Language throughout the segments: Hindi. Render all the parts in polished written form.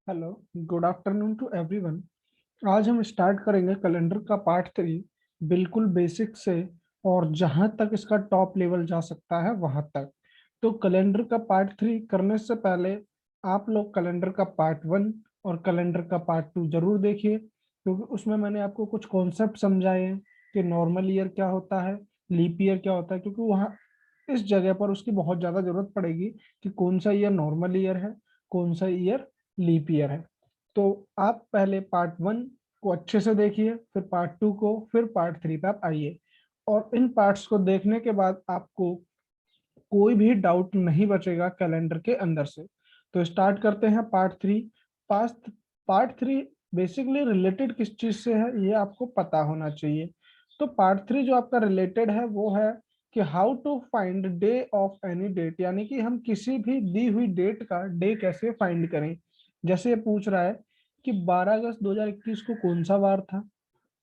Hello, good afternoon to everyone. आज हम स्टार्ट करेंगे कैलेंडर का पार्ट 3, बिल्कुल बेसिक से और जहां तक इसका टॉप लेवल जा सकता है वहां तक। तो कैलेंडर का पार्ट 3 करने से पहले आप लोग कैलेंडर का पार्ट 1 और कैलेंडर का पार्ट 2 जरूर देखिए, क्योंकि उसमें मैंने आपको कुछ कॉन्सेप्ट समझाए हैं कि नॉर्मल ईयर क्या होता है, लीप ईयर क्या होता है, क्योंकि वहाँ इस जगह पर उसकी बहुत ज्यादा जरूरत पड़ेगी कि कौन सा ईयर नॉर्मल ईयर है, कौन सा ईयर लीप ईयर है। तो आप पहले पार्ट 1 को अच्छे से देखिए, फिर पार्ट 2 को, फिर पार्ट 3 पे आप आइए। और इन पार्ट्स को देखने के बाद आपको कोई भी डाउट नहीं बचेगा कैलेंडर के अंदर से। तो स्टार्ट करते हैं part 3। Past part 3 basically related किस चीज से है ये आपको पता होना चाहिए। तो पार्ट 3 जो आपका रिलेटेड है वो है कि how to find day of any date, यानी कि हम किसी भी दी हुई डेट का डे कैसे फाइंड करें। जैसे ये पूछ रहा है कि 12 अगस्त 2021 को कौन सा वार था,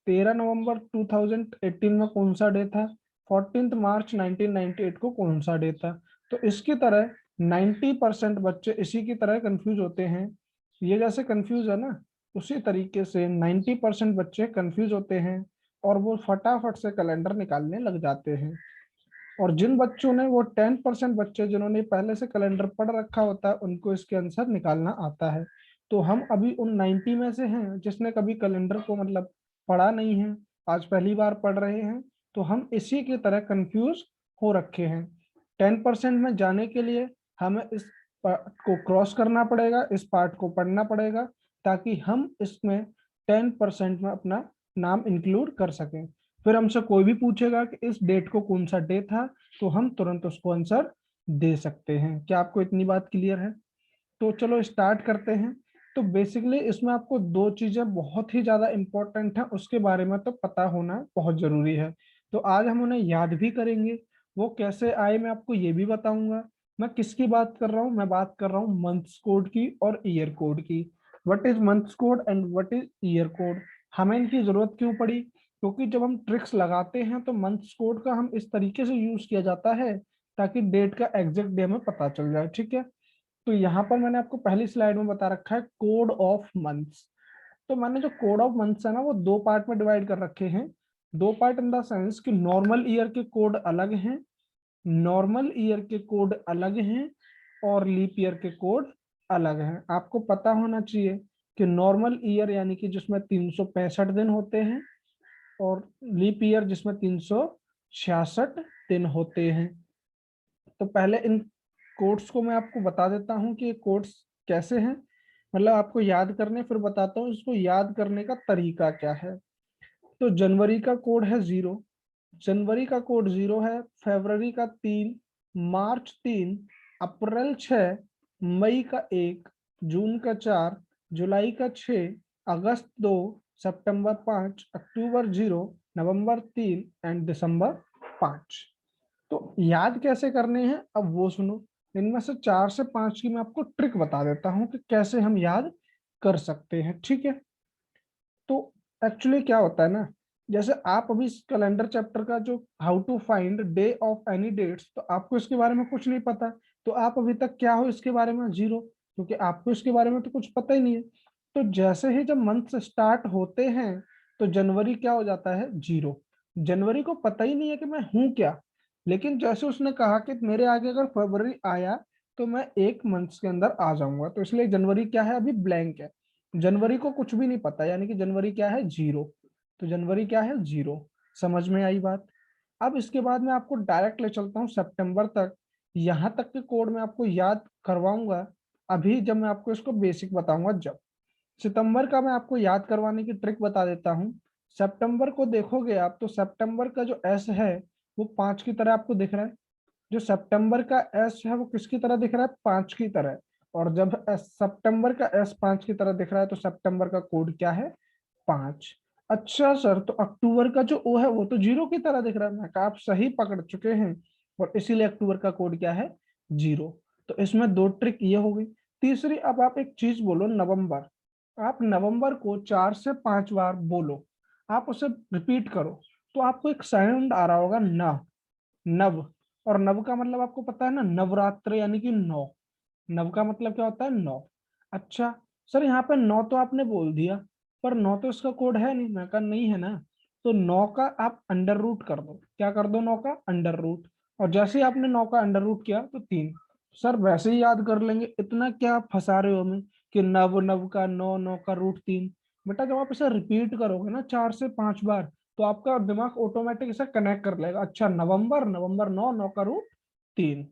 13 नवंबर 2018 में कौन सा डे था, 14 मार्च 1998 को कौन सा डे था। तो इसकी तरह 90% बच्चे इसी की तरह कंफ्यूज होते हैं। ये जैसे कंफ्यूज है ना, उसी तरीके से 90% बच्चे कंफ्यूज होते हैं और वो फटाफट से कैलेंडर निकालने लग जाते हैं। और जिन बच्चों ने, वो 10% बच्चे जिन्होंने पहले से कैलेंडर पढ़ रखा होता है, उनको इसके आंसर निकालना आता है। तो हम अभी उन 90 में से हैं जिसने कभी कैलेंडर को मतलब पढ़ा नहीं है, आज पहली बार पढ़ रहे हैं। तो हम इसी की तरह कंफ्यूज हो रखे हैं। 10% में जाने के लिए हमें इस पार्ट को क्रॉस करना पड़ेगा, इस पार्ट को पढ़ना पड़ेगा, ताकि हम इसमें 10% में अपना नाम इंक्लूड कर सकें। फिर हमसे कोई भी पूछेगा कि इस डेट को कौन सा डे था, तो हम तुरंत उसको आंसर दे सकते हैं। क्या आपको इतनी बात क्लियर है? तो चलो स्टार्ट करते हैं। तो बेसिकली इसमें आपको दो चीजें बहुत ही ज्यादा इंपॉर्टेंट है, उसके बारे में तो पता होना बहुत जरूरी है। तो आज हम उन्हें याद भी करेंगे। वो कैसे आए मैं आपको ये भी बताऊंगा। मैं किसकी बात कर रहा हूँ? मैं बात कर रहा हूँ मंथ्स कोड की और ईयर कोड की। What is months code and what is year code? हमें इनकी जरूरत क्यों पड़ी? क्योंकि जब हम ट्रिक्स लगाते हैं तो मंथ्स कोड का हम इस तरीके से यूज किया जाता है ताकि डेट का एग्जैक्ट डे हमें पता चल जाए। ठीक है। तो यहाँ पर मैंने आपको पहली स्लाइड में बता रखा है कोड ऑफ मंथ्स। तो मैंने जो कोड ऑफ मंथ्स है ना, वो दो पार्ट में डिवाइड कर रखे हैं। दो पार्ट इन द सेंस कि नॉर्मल ईयर के कोड अलग हैं, नॉर्मल ईयर के कोड अलग हैं, और लीप ईयर के कोड अलग हैं। आपको पता होना चाहिए कि नॉर्मल ईयर यानी कि जिसमें 365 दिन होते हैं, और लीप ईयर जिसमें 366 दिन होते हैं। तो पहले इन कोड्स को मैं आपको बता देता हूँ कि ये कोड्स कैसे हैं, मतलब आपको याद करने, फिर बताता हूँ इसको याद करने का तरीका क्या है। तो जनवरी का कोड है 0, जनवरी का कोड 0 है, फरवरी का 3, मार्च 3, अप्रैल 6, मई का 1, जून का 4, जुलाई का 6, अगस्त 2, सितंबर 5, अक्टूबर 0, नवंबर 3 एंड दिसंबर 5। तो याद कैसे करने हैं अब वो सुनो। इनमें से 4 से 5 की मैं आपको ट्रिक बता देता हूँ कि कैसे हम याद कर सकते हैं। ठीक है। तो एक्चुअली क्या होता है ना, जैसे आप अभी इस कैलेंडर चैप्टर का जो how to find day of any dates, तो आपको इसके बारे में कुछ नहीं पता। तो आप अभी तक क्या हो इसके बारे में? जीरो, क्योंकि आपको इसके बारे में तो कुछ पता ही नहीं है। तो जैसे ही जब मंथ स्टार्ट होते हैं तो जनवरी क्या हो जाता है? 0। जनवरी को पता ही नहीं है कि मैं हूं क्या। लेकिन जैसे उसने कहा कि मेरे आगे अगर फरवरी आया तो मैं एक मंथ के अंदर आ जाऊंगा, तो इसलिए जनवरी क्या है? अभी ब्लैंक है। जनवरी को कुछ भी नहीं पता, यानी कि जनवरी क्या है? 0। तो जनवरी क्या है? 0। समझ में आई बात? अब इसके बाद मैं आपको डायरेक्ट ले चलता हूँ सितंबर तक। यहाँ तक के कोड मैं आपको याद करवाऊंगा अभी, जब मैं आपको इसको बेसिक बताऊंगा। जब सितंबर का मैं आपको याद करवाने की ट्रिक बता देता हूँ। सितंबर को देखोगे आप तो सितंबर का जो एस है वो 5 की तरह आपको दिख रहा है। जो सितंबर का एस है वो किसकी तरह दिख रहा है? 5 की तरह। और जब सितंबर का एस 5 की तरह दिख रहा है तो सितंबर का कोड क्या है? 5। अच्छा सर, तो अक्टूबर का जो ओ है वो तो 0 की तरह दिख रहा है। मैं कहा आप सही पकड़ चुके हैं, और इसीलिए अक्टूबर का कोड क्या है? 0। तो इसमें दो ट्रिक ये हो गई। तीसरी, अब आप एक चीज बोलो, नवंबर। आप नवंबर को 4 से 5 बार बोलो, आप उसे रिपीट करो, तो आपको एक साउंड आ रहा होगा न, नव। और नव का मतलब आपको पता है ना, नवरात्र यानी कि 9। नव का मतलब क्या होता है? 9। अच्छा, सर यहाँ पे 9 तो आपने बोल दिया, पर 9 तो इसका कोड है नहीं। मैं कहा नहीं है ना, तो 9 का आप अंडर रूट कर दो। क्या कर दो? 9 का अंडर रूट। और जैसे ही आपने 9 का अंडर रूट किया तो 3। सर वैसे ही याद कर लेंगे, इतना क्या आप फंसा रहे हो हमें कि नव नव का 9, 9 का रूट 3। बेटा जब आप इसे रिपीट करोगे ना 4 से 5 बार, तो आपका दिमाग ऑटोमेटिक इसे कनेक्ट कर लेगा। अच्छा, नवंबर, नवंबर 9, 9 का रूट 3।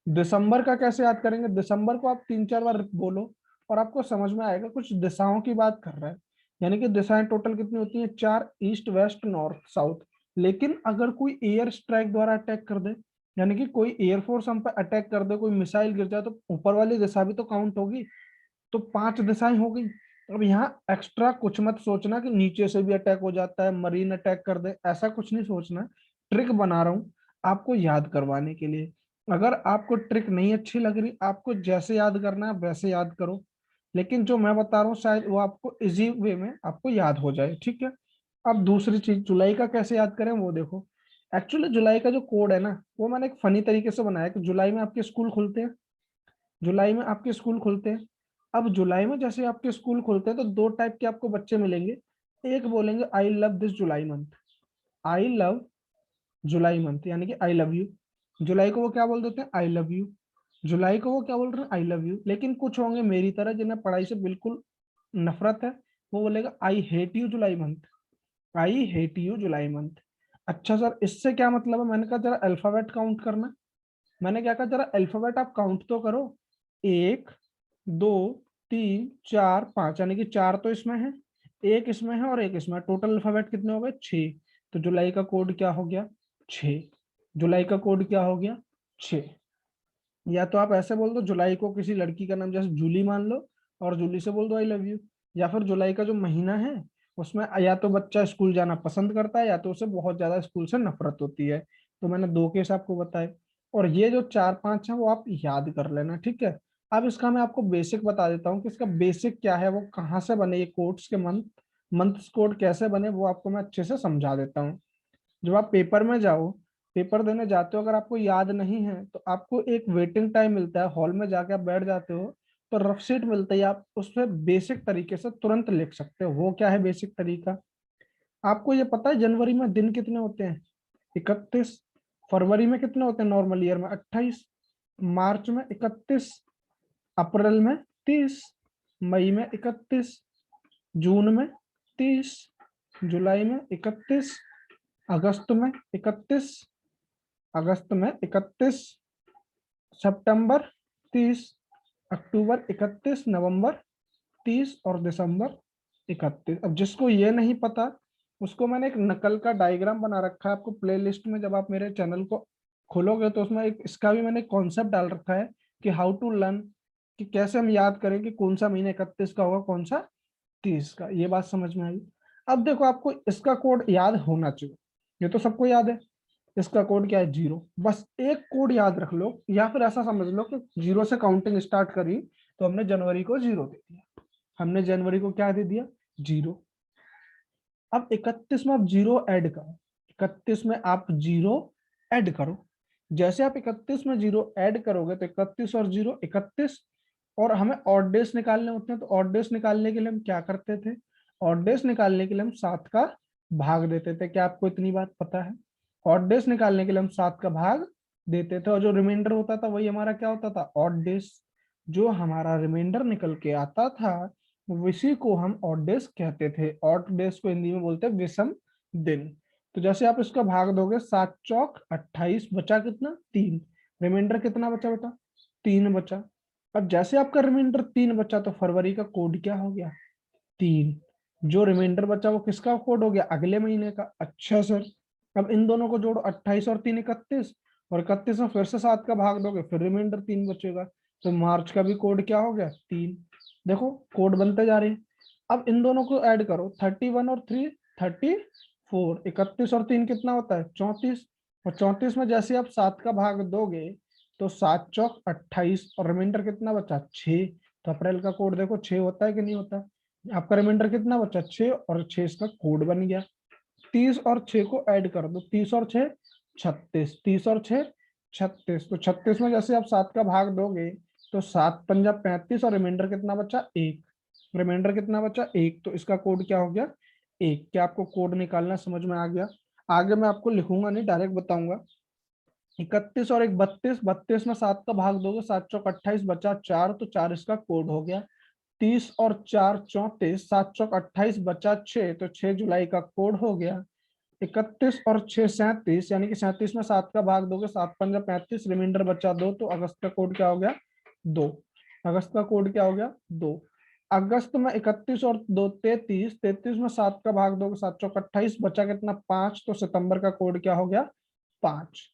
दिसंबर का कैसे याद करेंगे? दिसंबर को आप 3-4 बार बोलो और आपको समझ में आएगा। कुछ दिशाओं की बात कर रहा है, यानी कि दिशाएं टोटल कितनी होती हैं? 4, ईस्ट, वेस्ट, नॉर्थ, साउथ। लेकिन अगर कोई एयर स्ट्राइक द्वारा अटैक कर दे, यानी कि कोई एयरफोर्स हम पे अटैक कर दे, कोई मिसाइल गिर जाए, तो ऊपर वाली दिशा भी तो काउंट होगी। तो 5 दिशाएं हो गई। अब यहाँ एक्स्ट्रा कुछ मत सोचना कि नीचे से भी अटैक हो जाता है, मरीन अटैक कर दे, ऐसा कुछ नहीं सोचना। ट्रिक बना रहा हूँ आपको याद करवाने के लिए। अगर आपको ट्रिक नहीं अच्छी लग रही, आपको जैसे याद करना है वैसे याद करो, लेकिन जो मैं बता रहा हूँ शायद वो आपको इजी वे में आपको याद हो जाए, ठीक है। अब दूसरी चीज, जुलाई का कैसे याद करें वो देखो। एक्चुअली जुलाई का जो कोड है ना, वो मैंने एक फनी तरीके से बनाया कि जुलाई में आपके स्कूल खुलते हैं। जुलाई में आपके स्कूल खुलते हैं। अब जुलाई में जैसे आपके स्कूल खुलते हैं तो 2 टाइप के आपको बच्चे मिलेंगे। एक बोलेंगे I love this July month. I love July month यानी कि आई लव यू। जुलाई को वो क्या बोल देते हैं? I love you. जुलाई को वो क्या बोल रहे हैं? I love you. लेकिन कुछ होंगे मेरी तरह जिन्हें पढ़ाई से बिल्कुल नफरत है, वो बोलेगा I hate you July month. I hate you July month. अच्छा सर, इससे क्या मतलब है? मैंने कहा जरा अल्फाबेट काउंट करना। मैंने क्या कहा, जरा अल्फाबेट आप काउंट तो करो। 1, 2, 3, 4, 5, यानी कि 4 तो इसमें है, एक इसमें है और एक इसमें है। टोटल अल्फाबेट कितने हो गए? 6। तो जुलाई का कोड क्या हो गया? 6। जुलाई का कोड क्या हो गया? 6। या तो आप ऐसे बोल दो, जुलाई को किसी लड़की का नाम जैसे जूली मान लो और जूली से बोल दो आई लव यू। या फिर जुलाई का जो महीना है उसमें या तो बच्चा स्कूल जाना पसंद करता है या तो उसे बहुत ज्यादा स्कूल से नफरत होती है। तो मैंने 2 केस आपको बताए। और ये जो 4-5 है वो आप याद कर लेना, ठीक है। अब इसका मैं आपको बेसिक बता देता हूँ कि इसका बेसिक क्या है, वो कहाँ से बने ये कोड्स के मंथ, मंथ्स कोड कैसे बने, वो आपको मैं अच्छे से समझा देता हूँ। जब आप पेपर में जाओ, पेपर देने जाते हो, अगर आपको याद नहीं है तो आपको एक वेटिंग टाइम मिलता है, हॉल में जाके आप बैठ जाते हो, तो रफ शीट मिलता है, आप उस पर बेसिक तरीके से तुरंत लिख सकते हो। वो क्या है बेसिक तरीका? आपको ये पता है जनवरी में दिन कितने होते हैं? 31। फरवरी में कितने होते हैं नॉर्मल ईयर में? 28। मार्च में 31। अप्रैल में 30। मई में 31। जून में 30। जुलाई में 31। अगस्त में 31। अगस्त में 31। सितंबर 30। अक्टूबर 31। नवंबर 30 और दिसंबर 31। अब जिसको ये नहीं पता, उसको मैंने एक नकल का डायग्राम बना रखा है आपको प्लेलिस्ट में। जब आप मेरे चैनल को खोलोगे तो उसमें एक इसका भी मैंने कॉन्सेप्ट डाल रखा है कि हाउ टू लर्न, कि कैसे हम याद करें कि कौन सा महीना 31 का होगा, कौन सा 30 का। ये बात समझ में आई? अब देखो, आपको इसका कोड याद होना चाहिए, ये तो सबको याद है। इसका कोड क्या है? 0। बस एक कोड याद रख लो, या फिर ऐसा समझ लो कि 0 से काउंटिंग स्टार्ट करी तो हमने जनवरी को 0 दे दिया। हमने जनवरी को क्या दे दिया? 0। अब 31 में आप 0 ऐड करो। 31 में आप 0 ऐड करो। जैसे आप 31 में 0 ऐड करोगे तो 31 और 0 31। और हमें ऑड डेज निकालने होते हैं, तो ऑड डेज निकालने के लिए हम क्या करते थे? ऑड डेज निकालने के लिए हम 7 का भाग देते थे। क्या आपको इतनी बात पता है? ऑड डेज निकालने के लिए हम 7 का भाग देते थे और जो रिमाइंडर होता था वही हमारा क्या होता था? Odd days. जो हमारा रिमाइंडर निकल के आता था इसी को हम ऑड डेज कहते थे। ऑड डेज को हिंदी में बोलते हैं विषम दिन। तो जैसे आप इसका भाग दोगे, 7 चौक 28, बचा कितना? 3। रिमाइंडर कितना बचा बेटा? 3 बचा। अब जैसे आपका रिमाइंडर 3 बचा तो फरवरी का कोड क्या हो गया? 3। जो रिमाइंडर बचा वो किसका कोड हो गया? अगले महीने का। अच्छा सर, अब इन दोनों को जोड़ो, 28 और 3 31। और 31 में फिर से 7 का भाग दोगे, फिर रिमाइंडर 3 बचेगा। तो मार्च का भी कोड क्या हो गया? 3। देखो कोड बनते जा रहे हैं। अब इन दोनों को ऐड करो, 31 और 3 34। 31 और 3 कितना होता है? 34। और 34 में जैसे आप 7 का भाग दोगे तो 7 चौक 28 और रिमाइंडर कितना बचा? 6। तो अप्रैल का कोड देखो 6 होता है कि नहीं होता? आपका रिमाइंडर कितना बचा? 6, और 6 इसका कोड बन गया। 30 और 6 को ऐड कर दो, 30 और 6 36। 30 और 6 36। तो 36 में जैसे आप 7 का भाग दोगे तो 7 पंजा 35 और रिमाइंडर कितना बचा 1। रिमाइंडर कितना बचा 1, तो इसका कोड क्या हो गया 1। क्या आपको कोड निकालना समझ में आ गया? आगे मैं आपको लिखूंगा नहीं, डायरेक्ट बताऊंगा। 31 और 1 32, 32 में 7 का भाग दोगे 7 चौक 28, बचा 4, तो 4 इसका कोड हो गया। 30 और 4 34, 7 चौक 28, बचा 6, तो 6 जुलाई का कोड हो गया। 31 और 6 37, यानी कि 37 में 7 का भाग दोगे 7 पंजा 35, रिमाइंडर बचा 2, तो अगस्त का कोड क्या हो गया 2। अगस्त का कोड क्या हो गया 2। अगस्त में 31 और 2 33, 33 में 7 का भाग दोगे 7 चौक 28, बचा कितना 5, तो सितंबर का कोड क्या हो गया 5।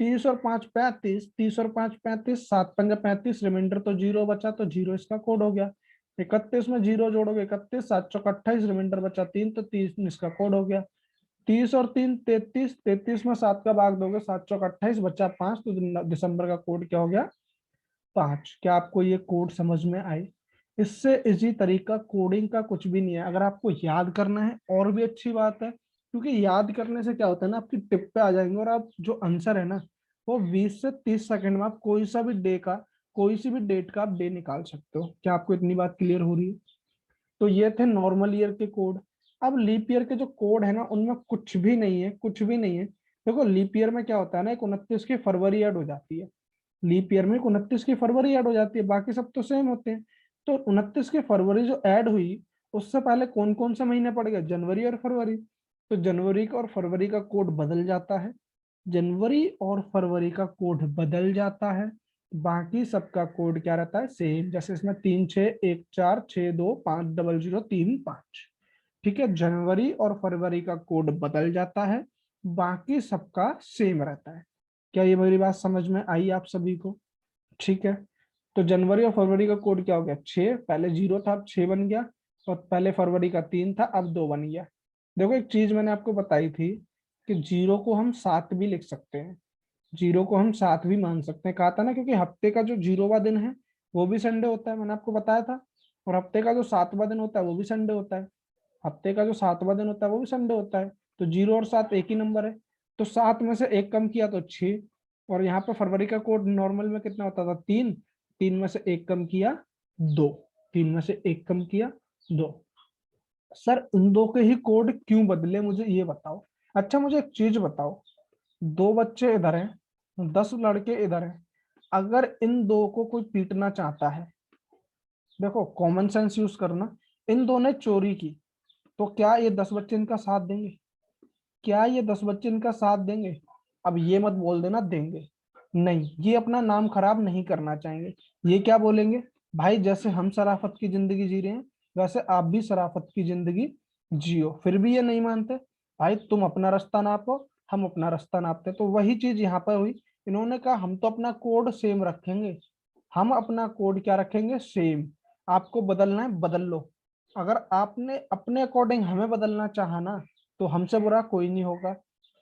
30 और 5 35, 30 और 5 35, 7 पंजा 35, रिमाइंडर तो 0 बचा, तो 0 इसका कोड हो गया। 31 में 0 जोड़ोगे 31, 7 चौक 28, रिमाइंडर बचा 3, तो 30 इसका कोड हो गया। 30 और 3 33, 33 में 7 का भाग दोगे 7 चौक 28, बचा 5, तो दिसंबर का कोड क्या हो गया 5। क्या आपको ये कोड समझ में आए? इससे इजी तरीका कोडिंग का कुछ भी नहीं है। अगर आपको याद करना है और भी अच्छी बात है, क्योंकि याद करने से क्या होता है ना, आपकी टिप पे आ जाएंगे और आप जो आंसर है ना, वो 20 से 30 सेकंड में आप कोई सा भी डे का, कोई सी भी डेट का आप डे निकाल सकते हो। क्या आपको इतनी बात क्लियर हो रही है? तो ये थे नॉर्मल ईयर के कोड। अब लीप ईयर के जो कोड है ना, उनमें कुछ भी नहीं है, कुछ भी नहीं है। देखो लीप ईयर में क्या होता है ना, एक 29 की फरवरी ऐड हो जाती है। लीप ईयर में 29 की फरवरी ऐड हो जाती है, बाकी सब तो सेम होते हैं। तो 29 की फरवरी जो ऐड हुई, उससे पहले कौन कौन से महीने पड़ गए, जनवरी और फरवरी। तो जनवरी का और फरवरी का कोड बदल जाता है। जनवरी और फरवरी का कोड बदल जाता है, बाकी सबका कोड क्या रहता है सेम। जैसे इसमें 361462500335। ठीक है, जनवरी और फरवरी का कोड बदल जाता है, बाकी सबका सेम रहता है। क्या ये मेरी बात समझ में आई आप सभी को? ठीक है। तो जनवरी और फरवरी का कोड क्या हो गया 6, पहले 0 था अब 6 बन गया। और पहले फरवरी का 3 था अब 2 बन गया। देखो एक चीज मैंने आपको बताई थी कि 0 को हम 7 भी लिख सकते हैं, 0 को हम 7 भी मान सकते हैं। कहा था ना, क्योंकि हफ्ते का जो 0वां दिन है वो भी संडे होता है, मैंने आपको बताया था। और हफ्ते का जो 7वां दिन होता है वो भी संडे होता है। हफ्ते का जो 7वां दिन होता है वो भी संडे होता है। तो 0 और 7 एक ही नंबर है। तो 7 में से एक कम किया तो 6। और यहाँ पे फरवरी का कोड नॉर्मल में कितना होता था 3, 3 में से एक कम किया 2, 3 में से एक कम किया 2। सर इन दो के ही कोड क्यों बदले, मुझे ये बताओ। अच्छा मुझे एक चीज बताओ, 2 बच्चे इधर हैं, 10 लड़के इधर हैं, अगर इन दो को कोई पीटना चाहता है, देखो कॉमन सेंस यूज करना, इन दो ने चोरी की, तो क्या ये 10 बच्चे इनका साथ देंगे? क्या ये 10 बच्चे इनका साथ देंगे? अब ये मत बोल देना देंगे, नहीं, ये अपना नाम खराब नहीं करना चाहेंगे। ये क्या बोलेंगे, भाई जैसे हम शराफत की जिंदगी जी रहे हैं, वैसे आप भी शराफत की जिंदगी जियो। फिर भी ये नहीं मानते, भाई तुम अपना रास्ता नापो, हम अपना रास्ता नापते। तो वही चीज यहाँ पर हुई, इन्होंने कहा हम तो अपना कोड सेम रखेंगे, हम अपना कोड क्या रखेंगे सेम। आपको बदलना है बदल लो। अगर आपने अपने अकॉर्डिंग हमें बदलना चाहा ना, तो हमसे बुरा कोई नहीं होगा।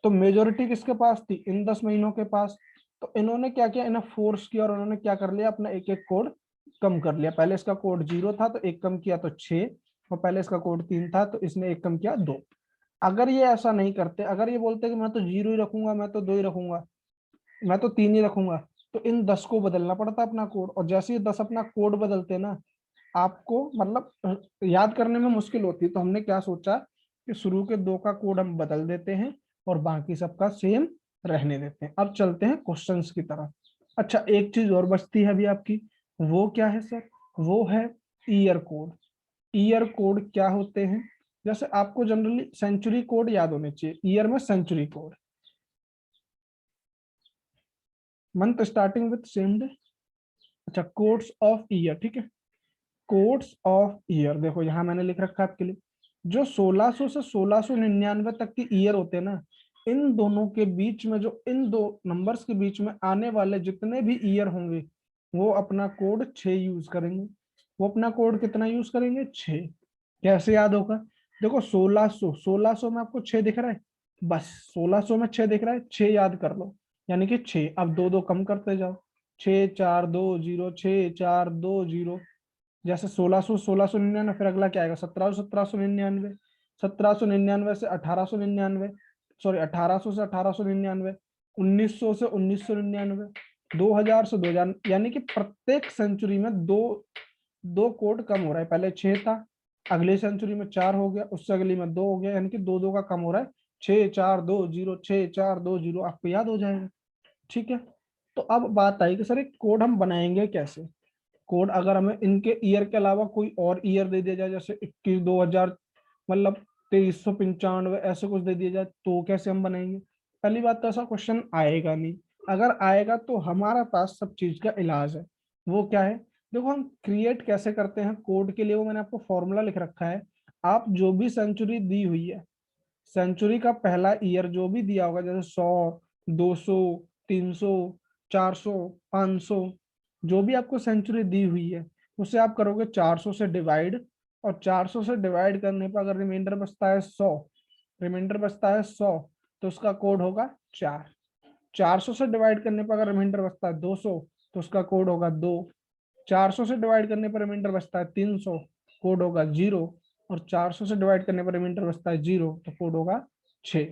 तो मेजोरिटी किसके पास थी, इन 10 महीनों के पास। तो इन्होंने क्या किया, इन्हें फोर्स किया और उन्होंने क्या कर लिया, अपना एक एक कोड कम कर लिया। पहले इसका कोड 0 था तो एक कम किया तो 6, और पहले इसका कोड 3 था तो इसने एक कम किया 2। अगर ये ऐसा नहीं करते, अगर ये बोलते कि मैं तो 0 ही रखूंगा, मैं तो 2 ही रखूंगा, मैं तो 3 ही रखूंगा, तो इन 10 को बदलना पड़ता अपना कोड। और जैसे ये 10 अपना कोड बदलते ना, आपको मतलब याद करने में मुश्किल होती। तो हमने क्या सोचा कि शुरू के 2 का कोड हम बदल देते हैं और बाकी सबका सेम रहने देते हैं। अब चलते हैं क्वेश्चंस की तरफ। अच्छा एक चीज और बचती है अभी आपकी, वो क्या है सर, वो है ईयर कोड। ईयर कोड क्या होते हैं, जैसे आपको जनरली सेंचुरी कोड याद होने चाहिए, ईयर में century code, month starting with same day. अच्छा कोड्स ऑफ ईयर, ठीक है, कोड्स ऑफ ईयर देखो यहाँ मैंने लिख रखा है आपके लिए। जो 1600 से 1699 तक के ईयर होते हैं ना, इन दोनों के बीच में, जो इन दो नंबर्स के बीच में आने वाले जितने भी ईयर होंगे, वो अपना कोड 6 यूज करेंगे। वो अपना कोड कितना यूज करेंगे 6। कैसे याद होगा, देखो 1600 में आपको 6 दिख रहा है, बस 1600 में 6 दिख रहा है, 6 याद कर लो, यानी कि 6। अब दो दो कम करते जाओ, 6 4 2 0, 6 4 2 0। जैसे 1600 फिर अगला क्या आएगा 1700 1799 से 1899, सॉरी 1800 से 1899, 1900 से 1999, 2000 से 2000, यानी कि प्रत्येक सेंचुरी में दो दो कोड कम हो रहा है। पहले 6 था, अगली सेंचुरी में 4 हो गया, उससे अगली में 2 हो गया, यानी कि दो दो का कम हो रहा है। 6 4 2 0, 6 4 2 0, आपको याद हो जाएगा। ठीक है, तो अब बात आई कि सर एक कोड हम बनाएंगे कैसे। कोड अगर हमें इनके ईयर के अलावा कोई और ईयर दे दिया जाए, जैसे 21 2000, मतलब 2395 ऐसे कुछ दे दिया जाए, तो कैसे हम बनाएंगे। पहली बात तो ऐसा क्वेश्चन आएगा नहीं। अगर आएगा तो हमारे पास सब चीज का इलाज है। वो क्या है, देखो हम क्रिएट कैसे करते हैं कोड के लिए, वो मैंने आपको फॉर्मूला लिख रखा है। आप जो भी सेंचुरी दी हुई है, सेंचुरी का पहला ईयर जो भी दिया होगा, जैसे 100 200 300 400 500, जो भी आपको सेंचुरी दी हुई है, उसे आप करोगे 400 से डिवाइड। और 400 से डिवाइड करने पर अगर रिमाइंडर बचता है 100, रिमाइंडर बचता है 100, तो उसका कोड होगा 4। 400 से डिवाइड करने पर अगर रिमाइंडर बचता है 200, तो उसका कोड होगा 2। 400 से डिवाइड करने पर रिमाइंडर बचता है 300, कोड होगा 0। और 400 से डिवाइड करने पर रिमाइंडर बचता है 0, तो कोड होगा 6।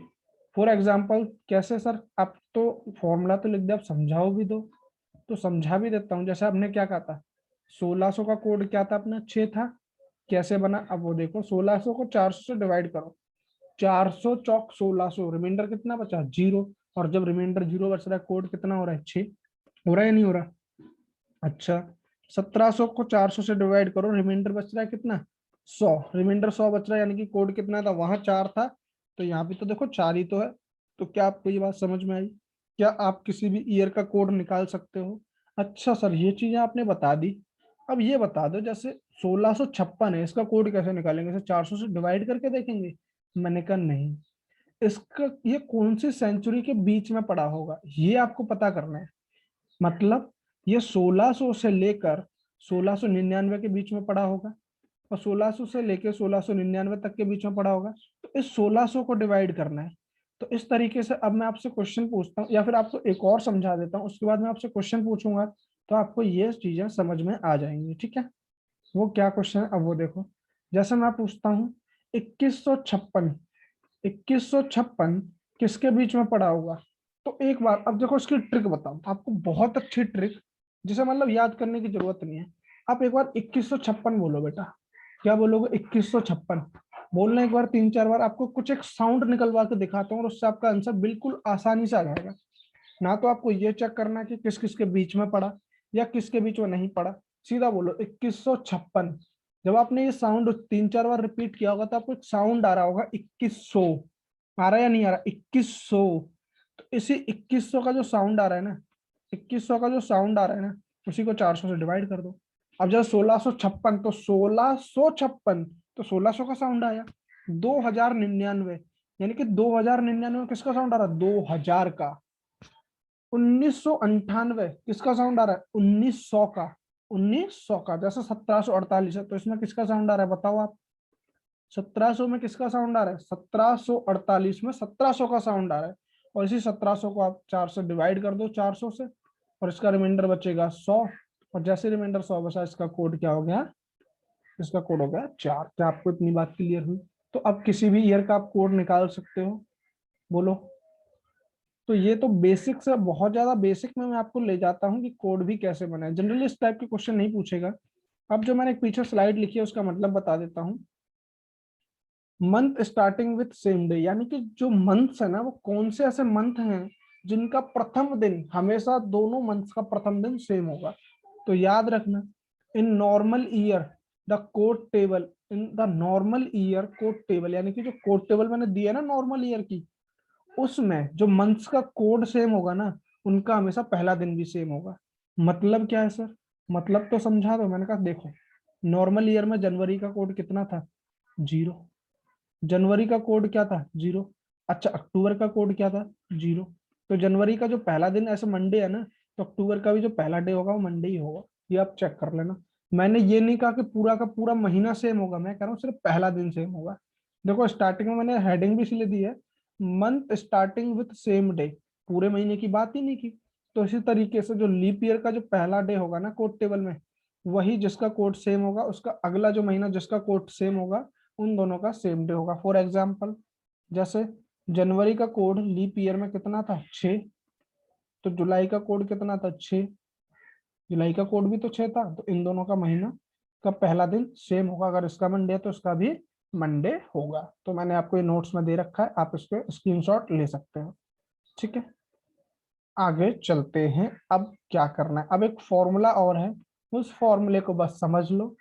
फॉर एग्जाम्पल कैसे सर, आप तो फॉर्मूला तो लिख दिया, आप समझाओ भी दो। तो समझा भी देता हूँ। जैसे आपने क्या कहा था, 1600 का कोड क्या था अपना, 6 था। कैसे बना, अब वो देखो, 1600 को 400 से डिवाइड करो, 400 चौक 1600, रिमाइंडर कितना बचा, 0। और जब रिमाइंडर 0 बच रहा है, कोड कितना हो रहा है, 6। हो रहा है या नहीं हो रहा। अच्छा, 1700 को 400 से डिवाइड करो, रिमाइंडर बच रहा है कितना, 100। रिमाइंडर 100 बच रहा है, यानी कि कोड कितना था, वहां 4 था, तो यहाँ भी तो देखो 4 ही तो है। तो क्या आपको ये बात समझ में आई। क्या आप किसी भी ईयर का कोड निकाल सकते हो। अच्छा सर, ये चीजें आपने बता दी। अब ये बता दो, जैसे 1656 है, इसका कोड कैसे निकालेंगे, इसे 400 से डिवाइड करके देखेंगे। मैंने कहा नहीं, इसका ये कौन सी सेंचुरी के बीच में पड़ा होगा, ये आपको पता करना है। मतलब ये 1600 से लेकर 1699 के बीच में पड़ा होगा, और 1600 से लेकर 1699 तक के बीच में पड़ा होगा। तो इस 1600 को डिवाइड करना है। तो इस तरीके से अब मैं आपसे क्वेश्चन पूछता हूँ, या फिर आपको एक और समझा देता हूँ, उसके बाद मैं आपसे क्वेश्चन पूछूंगा, तो आपको ये चीजें समझ में आ जाएंगी। ठीक है, वो क्या क्वेश्चन है, अब वो देखो। जैसे मैं पूछता हूँ 2156, 2156 किसके बीच में पड़ा होगा। तो एक बार अब देखो, इसकी ट्रिक बताऊं आपको, बहुत अच्छी ट्रिक, जिसे मतलब याद करने की जरूरत नहीं है। आप एक बार 2156 बोलो बेटा। क्या बोलोगे, 2156 बोलना एक बार, 3 4 बार। आपको कुछ एक साउंड निकलवा के दिखाता हूँ, और उससे आपका आंसर बिल्कुल आसानी से आ जाएगा। ना तो आपको ये चेक करना है कि किस किस के बीच में पड़ा या किसके बीच में नहीं पड़ा। सीधा बोलो 2156। जब आपने ये साउंड 3 4 बार रिपीट किया होगा, तो आपको एक साउंड आ रहा होगा 2100। आ रहा है या नहीं आ रहा, 2100। तो इसी 2100 का जो साउंड आ रहा है ना, 2100 का जो साउंड आ रहा है ना, उसी को 400 से डिवाइड कर दो। अब जब 1656, तो 1656, तो 1600 का साउंड आया। 2099, यानी कि 2099 किसका साउंड आ रहा है, 2000 का। 1998 किसका साउंड आ रहा है, 1900 का। 1900 का, जैसे 1748 है, तो इसमें किसका साउंड आ रहा है, बताओ आप। 1700 में किसका साउंड आ रहा है, 1748 में 1700 का साउंड आ रहा है। और इसी 1700 को आप 4 से डिवाइड कर दो, 400 से, और इसका रिमाइंडर बचेगा 100। और जैसे रिमाइंडर 100 बचा, इसका कोड क्या हो गया, इसका कोड हो गया 4। क्या आपको इतनी बात क्लियर हुई। तो अब किसी भी ईयर का आप कोड निकाल सकते हो। बोलो। तो ये तो बेसिक से बहुत ज्यादा बेसिक में मैं आपको ले जाता हूँ कि कोड भी कैसे बनाए। जनरली इस टाइप के क्वेश्चन नहीं पूछेगा। अब जो मैंने एक पीछे स्लाइड लिखी है, उसका मतलब बता देता हूँ। Month starting with same day, यानी कि जो मंथ्स है ना, वो कौन से ऐसे मंथ हैं जिनका प्रथम दिन हमेशा दोनों मंथ्स का प्रथम दिन सेम होगा। तो याद रखना, in normal year the code table, in the normal year code table, यानी कि जो कोड टेबल मैंने दिया ना नॉर्मल ईयर की, उसमें जो मंथ्स का कोड सेम होगा ना, उनका हमेशा पहला दिन भी सेम होगा। मतलब क्या है सर, मतलब तो समझा दो। मैंने कहा देखो, नॉर्मल ईयर में जनवरी का कोड कितना था, 0। जनवरी का कोड क्या था, 0। अच्छा, अक्टूबर का कोड क्या था, 0। तो जनवरी का जो पहला दिन ऐसे मंडे है ना, तो अक्टूबर का भी जो पहला डे होगा वो मंडे ही होगा। ये आप चेक कर लेना। मैंने ये नहीं कहा कि पूरा का पूरा महीना सेम होगा, मैं कह रहा हूँ सिर्फ पहला दिन सेम होगा। देखो स्टार्टिंग में मैंने हेडिंग भी इसलिए दी है, month starting with same day, पूरे महीने की बात ही नहीं की। तो इसी तरीके से जो लीप ईयर का जो पहला डे होगा ना कोड टेबल में, वही जिसका कोड सेम होगा, उसका अगला जो महीना जिसका कोड सेम होगा, उन दोनों का सेम डे होगा। फॉर एग्जाम्पल, जैसे जनवरी का कोड लीप ईयर में कितना था, 6। तो जुलाई का कोड कितना था, 6। जुलाई का कोड भी तो 6 था, तो इन दोनों का महीना का पहला दिन सेम होगा। अगर इसका मंडे है तो इसका भी मंडे होगा। तो मैंने आपको ये नोट्स में दे रखा है, आप इस पे स्क्रीनशॉट ले सकते हो। ठीक है, आगे चलते हैं। अब क्या करना है, अब एक फॉर्मूला और है, उस फॉर्मूले को बस समझ लो।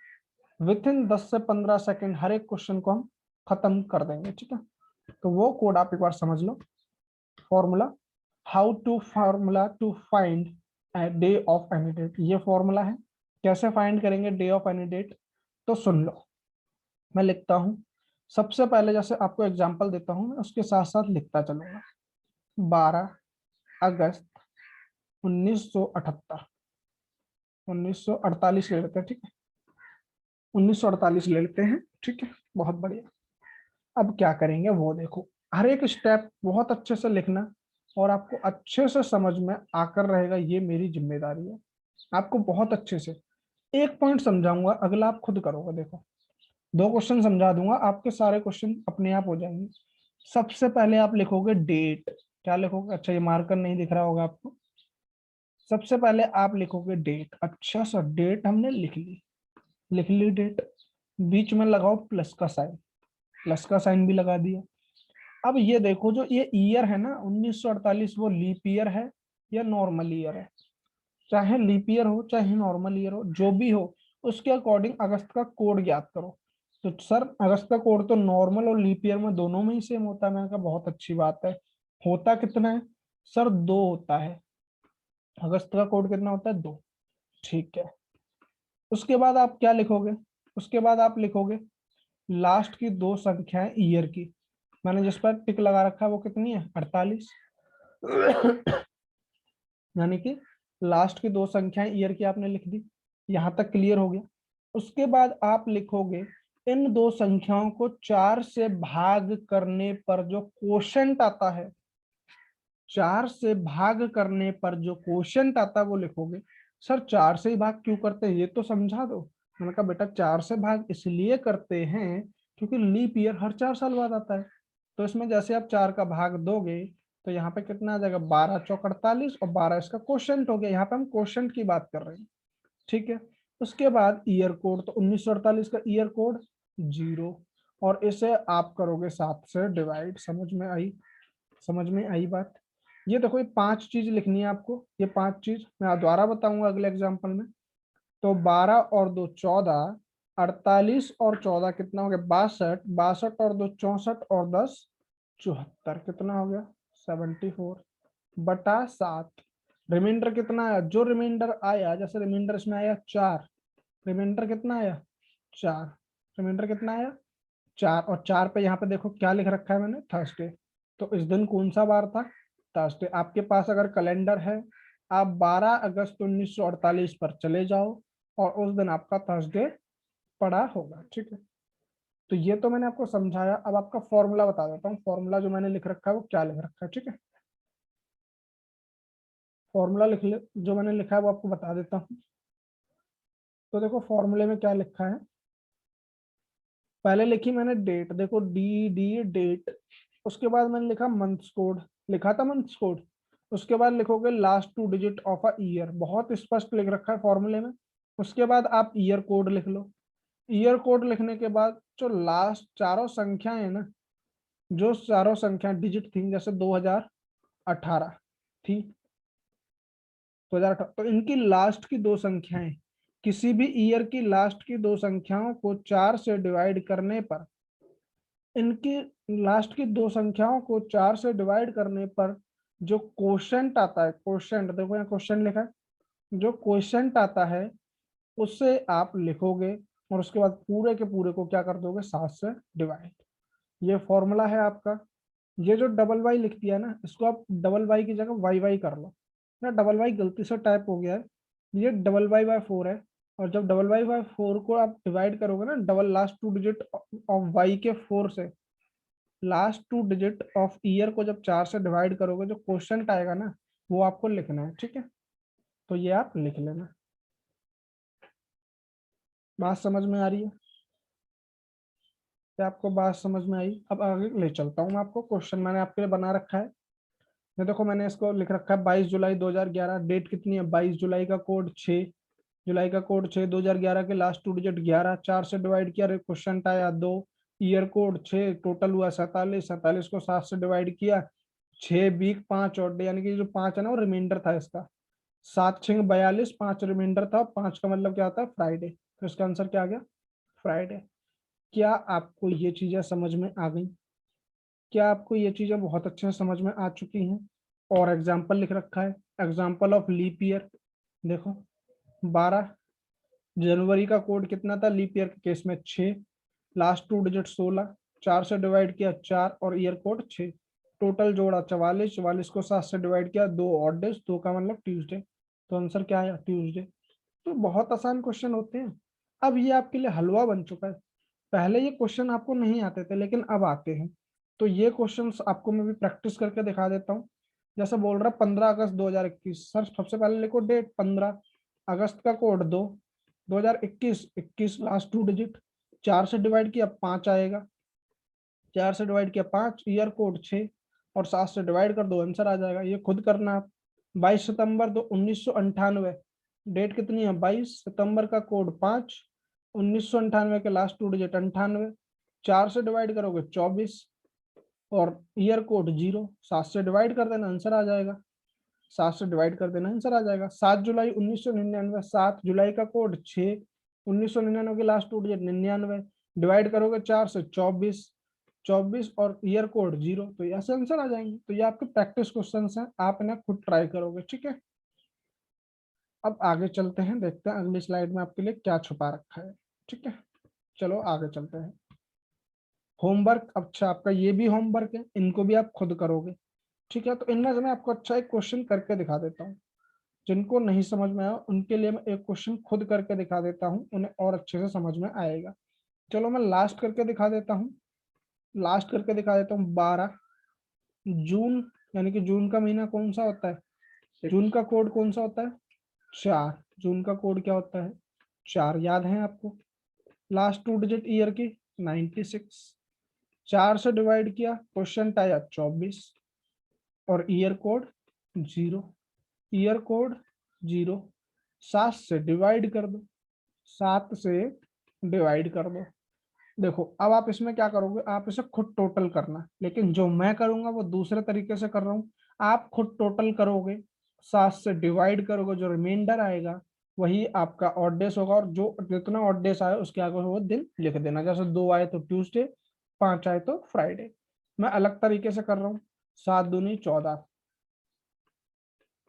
विथ इन 10 से 15 सेकंड हर एक क्वेश्चन को हम खत्म कर देंगे। ठीक है, तो वो कोड आप एक बार समझ लो। Formula, how to formula to find day of any date, ये फॉर्मूला है। कैसे फाइंड करेंगे डे ऑफ एनी डेट, तो सुन लो, मैं लिखता हूं। सबसे पहले जैसे आपको एग्जांपल देता हूं, मैं उसके साथ साथ लिखता चलूंगा। 12 अगस्त 1978, 1948 ले लेते हैं। ठीक है, 1948 ले लेते हैं। ठीक है, बहुत बढ़िया। अब क्या करेंगे वो देखो, हर एक स्टेप बहुत अच्छे से लिखना, और आपको अच्छे से समझ में आकर रहेगा, ये मेरी जिम्मेदारी है। आपको बहुत अच्छे से एक पॉइंट समझाऊंगा, अगला आप खुद करोगे। देखो, 2 क्वेश्चन समझा दूंगा, आपके सारे क्वेश्चन अपने आप हो जाएंगे। सबसे पहले आप लिखोगे डेट। क्या लिखोगे, अच्छा ये मार्कर नहीं दिख रहा होगा आपको। सबसे पहले आप लिखोगे डेट। अच्छा सा डेट हमने लिख ली डेट। बीच में लगाओ प्लस का साइन, प्लस का साइन भी लगा दिया। अब ये देखो, जो ये ईयर है ना 1948, वो लीप ईयर है या नॉर्मल ईयर है। चाहे लीप ईयर हो चाहे नॉर्मल ईयर हो, जो भी हो, उसके अकॉर्डिंग अगस्त का कोड ज्ञात करो। तो सर अगस्त का कोड तो नॉर्मल और लीप ईयर में दोनों में ही सेम होता है। मैंने कहा बहुत अच्छी बात है। होता कितना है सर, 2 होता है। अगस्त का कोड कितना होता है, 2। ठीक है, उसके बाद आप क्या लिखोगे, उसके बाद आप लिखोगे लास्ट की 2 संख्याएं ईयर की। मैंने जिस पर टिक लगा रखा है वो कितनी है, 48। यानी कि लास्ट की 2 संख्याएं ईयर की आपने लिख दी। यहां तक क्लियर हो गया। उसके बाद आप लिखोगे इन 2 संख्याओं को 4 से भाग करने पर जो कोशेंट आता है, 4 से भाग करने पर जो कोशेंट आता है वो लिखोगे। सर 4 से ही भाग क्यों करते हैं ये तो समझा दो। मैंने कहा बेटा 4 से भाग इसलिए करते हैं क्योंकि लीप ईयर हर 4 साल बाद आता है। तो इसमें जैसे आप 4 का भाग दोगे तो यहाँ पे कितना आ जाएगा, 12 चौक 48, और 12 इसका क्वोशंट हो गया। यहाँ पे हम क्वोशंट की बात कर रहे हैं। ठीक है, उसके बाद ईयर कोड, तो 1948 का ईयर कोड 0, और इसे आप करोगे 7 से डिवाइड। समझ में आई, समझ में आई बात। ये देखो, ये 5 चीज लिखनी है आपको। ये 5 चीज मैं दोबारा बताऊंगा अगले एग्जाम्पल में। तो 12 और 2 14, 48 और 14 कितना हो गया, 62, 62 और 2 64, और 10 74, कितना हो गया 74 बटा 7। रिमाइंडर कितना आया, जो रिमाइंडर आया, जैसे रिमाइंडर इसमें आया 4, रिमाइंडर कितना आया 4, रिमाइंडर कितना आया 4, और 4 पे यहाँ पे देखो क्या लिख रखा है मैंने, थर्सडे। तो इस दिन कौन सा बार था, थर्सडे। आपके पास अगर कैलेंडर है, आप 12 अगस्त 1948 पर चले जाओ, और उस दिन आपका थर्सडे पड़ा होगा। ठीक है, तो ये तो मैंने आपको समझाया। अब आपका फॉर्मूला बता देता हूँ। फॉर्मूला जो मैंने लिख रखा है वो क्या लिख रखा है। ठीक है, फॉर्मूला लिख ले, जो मैंने लिखा है वो आपको बता देता हूँ। तो देखो फॉर्मूले में क्या लिखा है। पहले लिखी मैंने डेट, देखो डी डी डेट। उसके बाद मैंने लिखा मंथ्स कोड, लिखा था मंथ्स कोड। उसके बाद लिखोगे last 2 digit of a year, बहुत स्पष्ट लिख रखा है फॉर्मूले में। उसके बाद आप ईयर कोड लिख लो। ईयर कोड लिखने के बाद जो लास्ट चारों संख्याएं है ना, जो चारों संख्या डिजिट थी, जैसे 2018 थी, 2018, तो इनकी लास्ट की 2 संख्याएं, किसी भी ईयर की लास्ट की 2 संख्याओं को 4 से डिवाइड करने पर, इनकी लास्ट की 2 संख्याओं को 4 से डिवाइड करने पर जो क्वोशंट आता है, क्वोशंट देखो यहाँ क्वेश्चन लिखा है, जो क्वोशंट आता है उससे आप लिखोगे, और उसके बाद पूरे के पूरे को क्या कर दोगे, 7 से डिवाइड। ये फॉर्मूला है आपका। ये जो डबल वाई लिख दिया ना, इसको आप डबल वाई की जगह वाई वाई कर लो ना। डबल वाई गलती से टाइप हो गया है, ये डबल वाई बाय 4 है। और जब डबल वाई बाय 4 को आप डिवाइड करोगे ना, double last 2 digit of Y के 4 से, लास्ट 2 डिजिट ऑफ ईयर को जब 4 से डिवाइड करोगे, जो क्वेश्चन आएगा ना वो आपको लिखना है। ठीक है, तो ये आप लिख लेना। बात समझ में आ रही है, क्या आपको बात समझ में आई। अब आगे ले चलता हूँ मैं आपको, क्वेश्चन मैंने आपके लिए बना रखा है। ये देखो मैंने इसको लिख रखा है 22 जुलाई 2011, डेट कितनी है 22 जुलाई का कोड 6, जुलाई का कोड 6, 2011 के लास्ट 2 डिजिट 11, 4 से डिवाइड किया, क्वेश्चन आया 2, ईयर कोड 6, टोटल हुआ 47, 47 को 7 से डिवाइड किया, 6 वीक 5 और डे, यानी कि जो 5 है ना वो रिमाइंडर था इसका, 7 6 42, 5 रिमाइंडर था, 5 का मतलब क्या होता है फ्राइडे, तो इसका आंसर क्या आ गया फ्राइडे। क्या आपको ये चीजें समझ में आ गई? क्या आपको ये चीजें बहुत अच्छे से समझ में आ चुकी हैं? और एग्जाम्पल लिख रखा है, एग्जाम्पल ऑफ लीप ईयर, देखो 12, जनवरी का कोड कितना था लीप ईयर के केस में 6, लास्ट 2 डिजिट 16, 4 से डिवाइड किया 4 और ईयर कोड 6, टोटल जोड़ा 44, 44 को 7 से डिवाइड किया, 2 ऑड डेज, 2 का मतलब ट्यूसडे, तो आंसर क्या आया ट्यूसडे। तो बहुत आसान क्वेश्चन होते हैं। अब ये आपके लिए हलवा बन चुका है। पहले ये क्वेश्चन आपको नहीं आते थे लेकिन अब आते हैं। तो ये क्वेश्चंस आपको मैं भी प्रैक्टिस करके दिखा देता हूँ। जैसे बोल रहा 15 अगस्त 2021, सर सबसे पहले लिखो डेट 15 अगस्त का कोड 2, 2021, 21 लास्ट 2 डिजिट, 4 से डिवाइड किया 5 आएगा, 4 से डिवाइड किया 5, ईयर कोड 6 और 7 से डिवाइड कर दो आंसर आ जाएगा। ये खुद करना आप। 22 सितंबर तो 1998, डेट कितनी है 22 सितंबर का कोड 5, 1998 के लास्ट 2 डिजिट 98, 4 से डिवाइड करोगे 24 और ईयर कोड 0, 7 से डिवाइड कर देना आंसर आ जाएगा, 7 से डिवाइड कर देना आंसर आ जाएगा। 7 जुलाई 1999, 7 जुलाई का कोड 6, 1999 के लास्ट 2 डिजिट 99, डिवाइड करोगे 4 से 24, 24 और ईयर कोड 0, तो ऐसे आंसर आ जाएंगे। तो ये आपके प्रैक्टिस क्वेश्चन हैं, आप इन्हें खुद ट्राई करोगे, ठीक है। अब आगे चलते हैं, देखते हैं अगली स्लाइड में आपके लिए क्या छुपा रखा है, ठीक है। चलो आगे चलते हैं। होमवर्क, अच्छा आपका ये भी होमवर्क है, इनको भी आप खुद करोगे, ठीक है। तो इनमें से मैं आपको अच्छा एक क्वेश्चन करके दिखा देता हूँ। जिनको नहीं समझ में आया उनके लिए मैं एक क्वेश्चन खुद करके दिखा देता हूँ, उन्हें और अच्छे से समझ में आएगा। चलो मैं लास्ट करके दिखा देता हूँ, लास्ट करके दिखा देता हूँ। 12 जून, यानी कि जून का महीना कौन सा होता है, जून का कोड कौन सा होता है 4, जून का कोड क्या होता है 4, याद है आपको। लास्ट 2 डिजिट ईयर की 96, 4 से डिवाइड किया, क्वेश्चन आया 24 और ईयर कोड 0, ईयर कोड 0, 7 से डिवाइड कर दो, 7 से डिवाइड कर दो। देखो अब आप इसमें क्या करोगे, आप इसे खुद टोटल करना, लेकिन जो मैं करूंगा वो दूसरे तरीके से कर रहा हूँ। आप खुद टोटल करोगे, 7 से डिवाइड करोगे, जो रिमाइंडर आएगा वही आपका ऑड डेज होगा, और जो जितना ऑड डेज आए उसके आगे वो दिन लिख देना। जैसे 2 आए तो ट्यूसडे, 5 आए तो फ्राइडे। मैं अलग तरीके से कर रहा हूँ। 7 दूनी 14,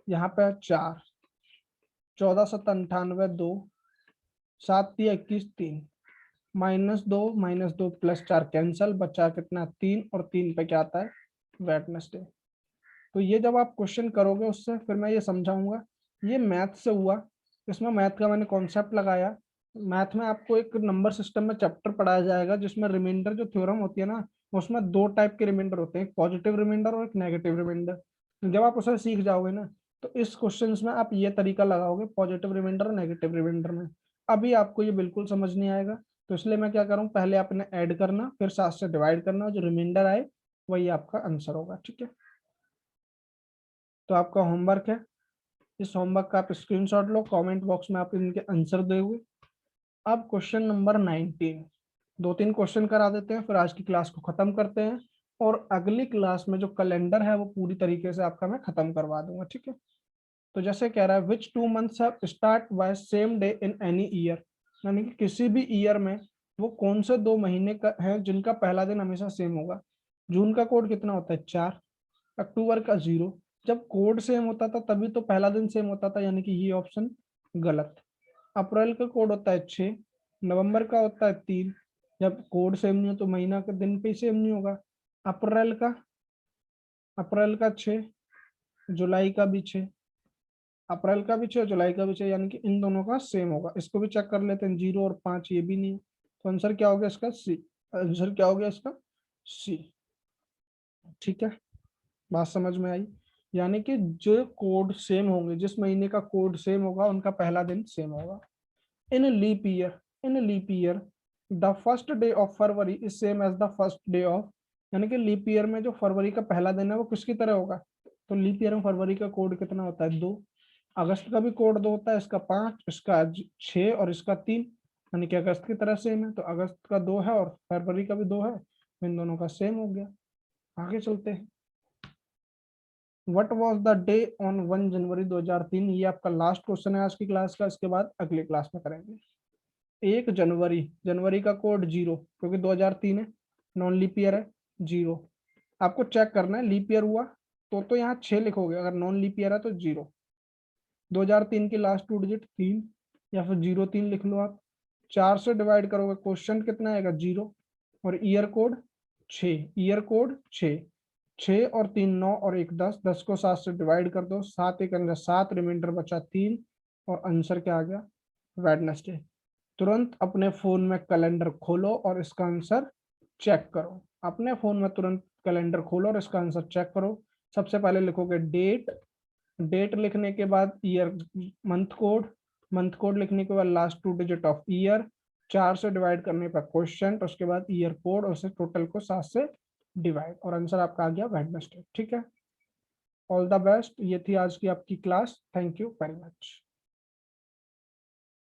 यहाँ पे 4, 14 7 98 2, 7 3 21 3, -2 प्लस 4 कैंसल, बचा कितना 3, और 3 पे क्या आता है वेडनेसडे। तो ये जब आप क्वेश्चन करोगे उससे फिर मैं ये समझाऊंगा। ये मैथ से हुआ, इसमें मैथ का मैंने कॉन्सेप्ट लगाया। मैथ में आपको एक नंबर सिस्टम में चैप्टर पढ़ाया जाएगा जिसमें रिमाइंडर जो थ्योरम होती है ना, उसमें 2 टाइप के रिमाइंडर होते हैं, एक पॉजिटिव रिमाइंडर और एक नेगेटिव रिमाइंडर। जब आप उसे सीख जाओगे ना तो इस क्वेश्चन में आप ये तरीका लगाओगे पॉजिटिव रिमाइंडर और नेगेटिव रिमाइंडर में। अभी आपको ये बिल्कुल समझ नहीं आएगा, तो इसलिए मैं क्या करूँ, पहले आपने ऐड करना, फिर 7 से डिवाइड करना, जो रिमाइंडर आए वही आपका आंसर होगा, ठीक है। तो आपका होमवर्क है, इस होमवर्क का आप स्क्रीनशॉट लो, कमेंट बॉक्स में आप इनके आंसर दोगे। अब क्वेश्चन नंबर 19, 2-3 क्वेश्चन करा देते हैं, फिर आज की क्लास को खत्म करते हैं, और अगली क्लास में जो कैलेंडर है वो पूरी तरीके से आपका मैं खत्म करवा दूंगा, ठीक है। तो जैसे कह रहा है विच 2 months have start by same day in any year, यानी कि किसी भी ईयर में वो कौन से 2 महीने का है जिनका पहला दिन हमेशा सेम होगा। जून का कोड कितना होता है 4, अक्टूबर का 0। जब कोड सेम होता था तभी तो पहला दिन सेम होता था, यानी कि ये ऑप्शन गलत। अप्रैल का कोड होता है 6, नवंबर का होता है 3। जब कोड सेम नहीं हो तो महीना का दिन पे सेम नहीं होगा। अप्रैल का अप्रैल का 6, जुलाई का भी 6, अप्रैल का भी 6, जुलाई का भी 6, यानी कि इन दोनों का सेम होगा। इसको भी चेक कर लेते हैं, 0 और 5 ये भी नहीं है, तो आंसर क्या हो गया इसका सी, आंसर क्या हो गया इसका सी, ठीक है। बात समझ में आई? यानी कि जो कोड सेम होंगे, जिस महीने का कोड सेम होगा उनका पहला दिन सेम होगा। In leap year, in leap year the first day of February is same as the first day of, यानी कि लीप ईयर में जो फरवरी का पहला दिन है वो किसकी तरह होगा, तो लीप ईयर में फरवरी का कोड कितना होता है 2, अगस्त का भी कोड 2 होता है, इसका 5, इसका 6 और इसका 3, यानी कि अगस्त की तरह सेम है, तो अगस्त का 2 है और फरवरी का भी 2 है, इन दोनों का सेम हो गया। आगे चलते हैं। What was the day on 1 जनवरी 2003, ये आपका लास्ट क्वेश्चन है आज की क्लास का, इसके बाद अगली क्लास में करेंगे। 1 जनवरी, जनवरी का कोड 0 क्योंकि 2003 है, नॉन लीप ईयर है, 0। आपको चेक करना है लीप ईयर हुआ तो यहाँ 6 लिखोगे, अगर नॉन लीप ईयर है तो 0। 2003 की लास्ट 2 डिजिट 3 या फिर 03 लिख लो आप। 4 से डिवाइड करोगे, क्वेश्चन कितना आएगा 0, और ईयर कोड 6, ईयर कोड 6, 6 और 3 9 और 1 10, 10 को 7 से डिवाइड कर दो, 7 एक अंदर 7, रिमाइंडर बचा 3, और आंसर क्या आ गया वेडनेसडे। तुरंत अपने फोन में कैलेंडर खोलो और इसका आंसर चेक करो। अपने फोन में तुरंत कैलेंडर खोलो और इसका आंसर चेक करो। सबसे पहले लिखोगे डेट, डेट लिखने के बाद year, month code, month code लिखने के बाद लास्ट 2 डिजिट ऑफ ईयर, 4 से डिवाइड करने पर क्वेश्चन, उसके बाद ईयर कोड और उसे टोटल को 7 से डिवाइड, और आंसर आपका आ गया वेडनेसडे। ठीक है, ऑल द बेस्ट। ये थी आज की आपकी class, thank you very much.